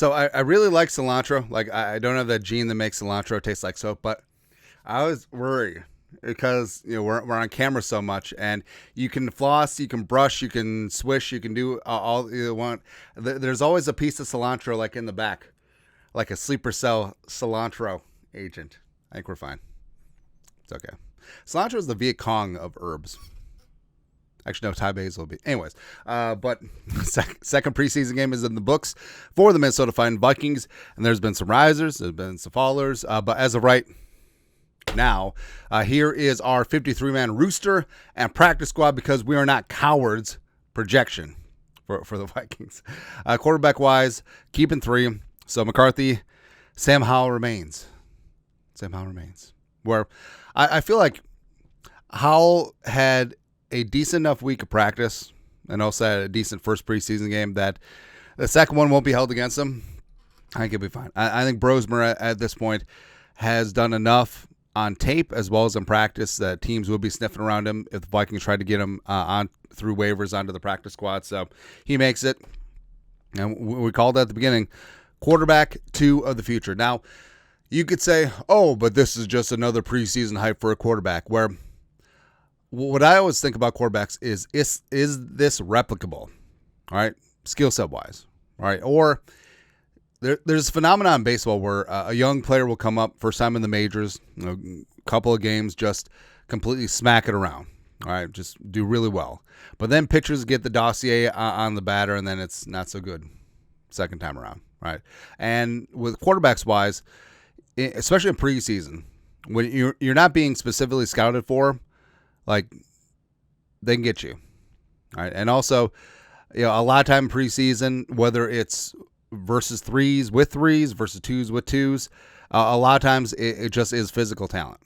So I really like cilantro. Like I don't have that gene that makes cilantro taste like soap, but I was worried because we're on camera so much, and you can floss, you can brush, you can swish, you can do all you want. There's always a piece of cilantro like in the back, like a sleeper cell cilantro agent. I think we're fine. It's okay. Cilantro is the Viet Cong of herbs. Actually, no, Thai basil will be. Anyways, but second preseason game is in the books for the Minnesota Fighting Vikings, and there's been some risers, there's been some fallers, but as of right now, here is our 53-man rooster and practice squad because we are not cowards projection for the Vikings. Quarterback-wise, keeping 3. So McCarthy, Sam Howell remains. Where I feel like Howell had a decent enough week of practice and also had a decent first preseason game that the second one won't be held against him. I think he'll be fine. I think Brosmer at this point has done enough on tape as well as in practice that teams will be sniffing around him if the Vikings try to get him on through waivers onto the practice squad. So he makes it. And we called it at the beginning, quarterback 2 of the future. Now, you could say, oh, but this is just another preseason hype for a quarterback, where what I always think about quarterbacks is this replicable, all right, skill set wise, all right? Or there's a phenomenon in baseball where a young player will come up first time in the majors, couple of games, just completely smack it around, all right, just do really well. But then pitchers get the dossier on the batter, and then it's not so good second time around, right? And with quarterbacks wise, especially in preseason, when you're not being specifically scouted for, like, they can get you. All right. And also, a lot of time in preseason, whether it's versus 3s with 3s versus 2s with 2s, a lot of times it just is physical talent.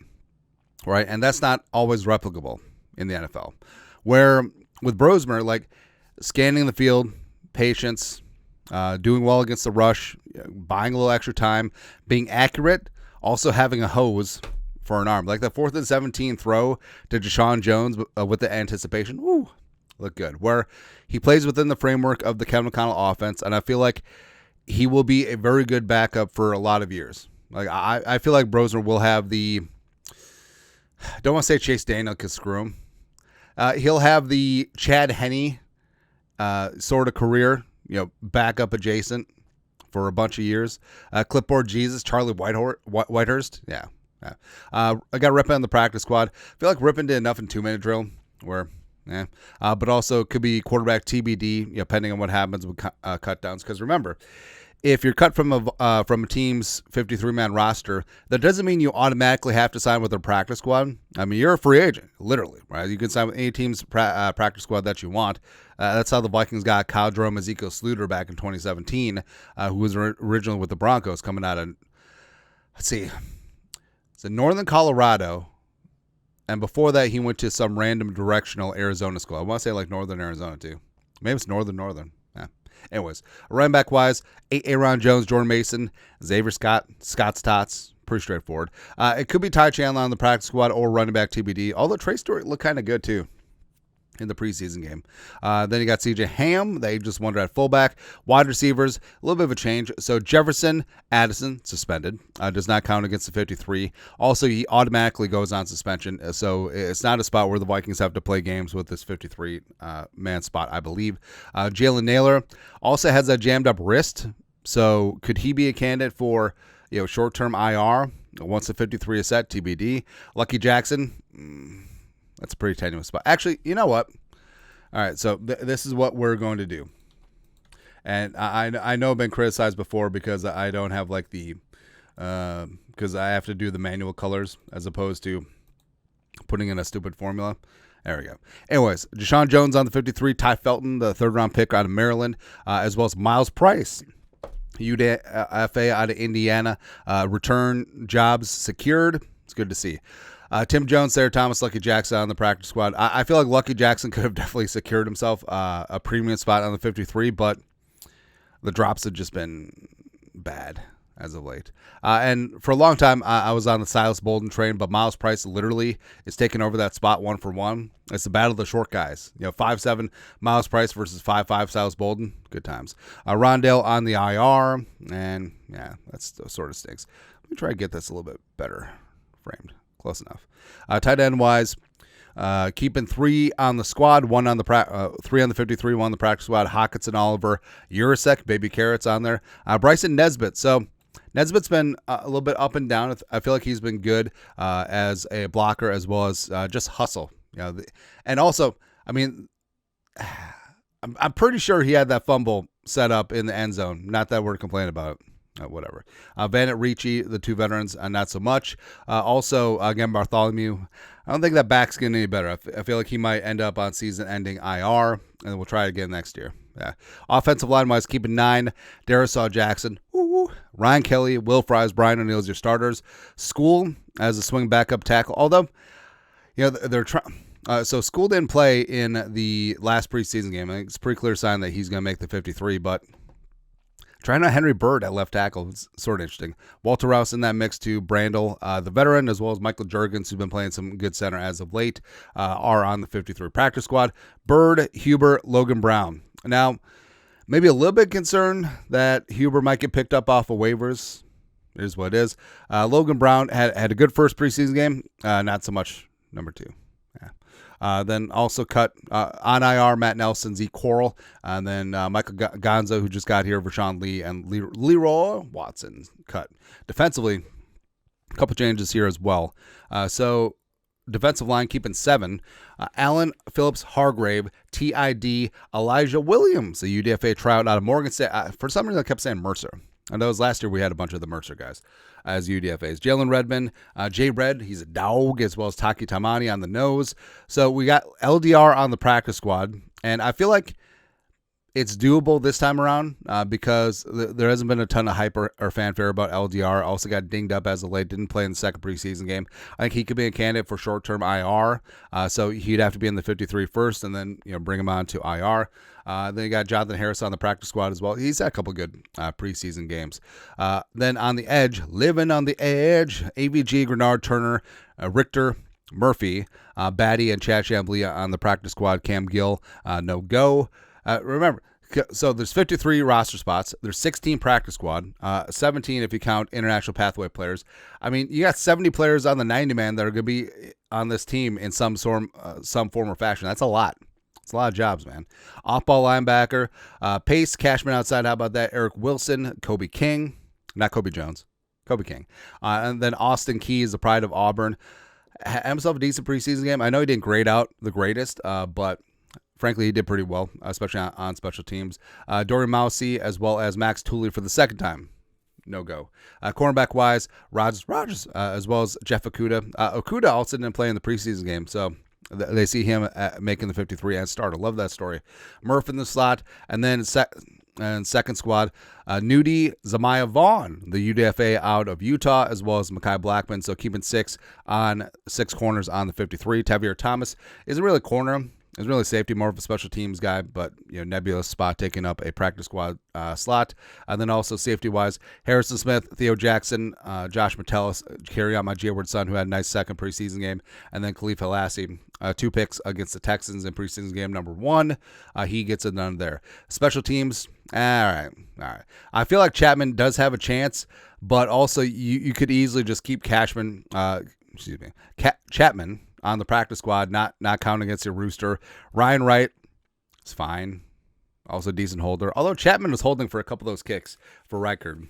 Right. And that's not always replicable in the NFL. Where with Brosmer, like scanning the field, patience, doing well against the rush, buying a little extra time, being accurate, also having a hose for an arm. Like the 4th and 17 throw to Deshaun Jones with the anticipation, look good. Where he plays within the framework of the Kevin O'Connell offense, and I feel like he will be a very good backup for a lot of years. Like I feel like Brosner will have the, don't want to say Chase Daniel because screw him. He'll have the Chad Henne sort of career, backup adjacent for a bunch of years. Clipboard Jesus, Charlie Whitehurst, yeah. I got Rippin on the practice squad. I feel like Rippin did enough in 2-minute drill where, but also could be quarterback TBD, depending on what happens with cut downs. Because remember, if you're cut from a team's 53-man roster, that doesn't mean you automatically have to sign with their practice squad. I mean, you're a free agent, literally, right? You can sign with any team's practice squad that you want. That's how the Vikings got Kyle Jerome, Ezekiel Sluter back in 2017, who was originally with the Broncos, coming out of, let's see, it's in Northern Colorado, and before that, he went to some random directional Arizona school. I want to say like Northern Arizona, too. Maybe it's Northern. Yeah. Anyways, running back wise, Aaron Jones, Jordan Mason, Xavier Scott, Scott's Tots. Pretty straightforward. It could be Ty Chandler on the practice squad or running back TBD, although Trey Stewart looked kind of good, too, in the preseason game. Then you got CJ Ham. They just wondered at fullback. Wide receivers, a little bit of a change. So Jefferson Addison, suspended. Does not count against the 53. Also, he automatically goes on suspension. So it's not a spot where the Vikings have to play games with this 53-man spot, I believe. Jalen Naylor also has a jammed up wrist. So could he be a candidate for short-term IR once the 53 is set, TBD? Lucky Jackson, that's a pretty tenuous spot. Actually, you know what? All right, so this is what we're going to do. And I know I've been criticized before because I don't have like the because I have to do the manual colors as opposed to putting in a stupid formula. There we go. Anyways, Deshaun Jones on the 53, Ty Felton, the 3rd-round pick out of Maryland, as well as Miles Price, UDFA out of Indiana. Return jobs secured. It's good to see. Tim Jones, Sarah Thomas, Lucky Jackson on the practice squad. I feel like Lucky Jackson could have definitely secured himself a premium spot on the 53, but the drops have just been bad. as of late. And for a long time, I was on the Silas Bolden train, but Miles Price literally is taking over that spot 1-for-1. It's the battle of the short guys. 5'7" Miles Price versus 5'5" Silas Bolden. Good times. Rondale on the IR, and yeah, that's sort of stinks. Let me try to get this a little bit better framed. Close enough. Tight end wise, keeping 3 on the squad, 3 on the 53, 1 on the practice squad. Hawkinson, Oliver, Urasek, Baby Carrots on there. Bryson Nesbitt. So Nesbitt's been a little bit up and down. I feel like he's been good as a blocker as well as just hustle. And also, I mean, I'm pretty sure he had that fumble set up in the end zone. Not that we're complaining about it. Whatever. Bennett, Ricci, the 2 veterans, not so much. Also, again, Bartholomew. I don't think that back's getting any better. I feel like he might end up on season-ending IR, and then we'll try it again next year. Yeah. Offensive line-wise, keeping 9. Darisaw Jackson. Woo-woo. Ryan Kelly, Will Fries, Brian O'Neill's your starters. School as a swing backup tackle. Although, they're trying. So School didn't play in the last preseason game. I think it's a pretty clear sign that he's going to make the 53, but trying out Henry Bird at left tackle is sort of interesting. Walter Rouse in that mix too. Brandel, the veteran, as well as Michael Jurgens, who's been playing some good center as of late, are on the 53 practice squad. Bird, Huber, Logan Brown. Now, maybe a little bit concerned that Huber might get picked up off of waivers. It is what it is. Logan Brown had a good first preseason game. Not so much number 2. Then also cut on IR, Matt Nelson, Zeke Coral, and then Michael Gonzo, who just got here, Rashawn Lee, and Leroy Watson cut. Defensively, a couple changes here as well. So defensive line keeping 7. Allen, Phillips, Hargrave, TID, Elijah Williams, the UDFA tryout out of Morgan State. For some reason, I kept saying Mercer. I know last year we had a bunch of the Mercer guys as UDFAs. Jalen Redmond, Jay Red, he's a dog, as well as Taki Tamani on the nose. So we got LDR on the practice squad, and I feel like it's doable this time around because there hasn't been a ton of hype or fanfare about LDR. Also got dinged up as of late, didn't play in the second preseason game. I think he could be a candidate for short-term IR, so he'd have to be in the 53 first and then bring him on to IR. Then you got Jonathan Harris on the practice squad as well. He's had a couple good preseason games. Then on the edge, living on the edge, AVG, Grenard, Turner, Richter, Murphy, Batty, and Chad Chamblia on the practice squad. Cam Gill, no go. Remember, so there's 53 roster spots. There's 16 practice squad, 17 if you count international pathway players. I mean, you got 70 players on the 90-man that are going to be on this team in some form or fashion. That's a lot. It's a lot of jobs, man. Off-ball linebacker, Pace, Cashman outside. How about that? Eric Wilson, Kobe King. Not Kobe Jones. Kobe King. And then Austin Keys, the pride of Auburn. Had himself a decent preseason game. I know he didn't grade out the greatest, but frankly, he did pretty well, especially on special teams. Dorian Mousy, as well as Max Tooley for the second time. No go. Cornerback-wise, Rogers, as well as Jeff Okuda. Okuda also didn't play in the preseason game, so they see him making the 53 and starter. Love that story. Murph in the slot, and then second squad, Nudie Zamaya Vaughn, the UDFA out of Utah, as well as Mekhi Blackman. So keeping 6 corners on the 53. Tavier Thomas isn't really corner. Is really safety, more of a special teams guy, but nebulous spot taking up a practice squad slot. And then also safety-wise, Harrison Smith, Theo Jackson, Josh Metellus, carry on my J-Word son, who had a nice second preseason game. And then Khalif Halassi, 2 picks against the Texans in preseason game number 1. He gets it done there. Special teams, all right. I feel like Chapman does have a chance, but also you could easily just keep Chapman on the practice squad, not counting against your rooster. Ryan Wright is fine. Also a decent holder. Although Chapman was holding for a couple of those kicks for Reichard.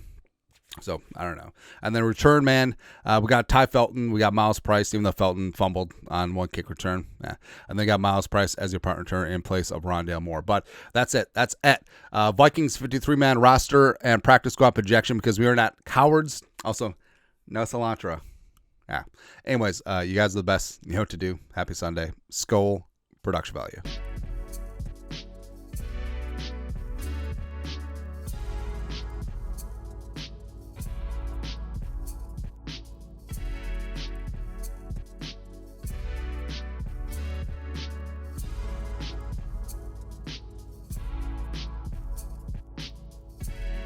So, I don't know. And then return man, we got Ty Felton. We got Miles Price, even though Felton fumbled on 1 kick return. Yeah. And they got Miles Price as your punt return in place of Rondale Moore. But that's it. That's it. Vikings 53-man roster and practice squad projection, because we are not cowards. Also, no cilantro. Yeah. Anyways, you guys are the best. You know what to do. Happy Sunday. Skol. Production value.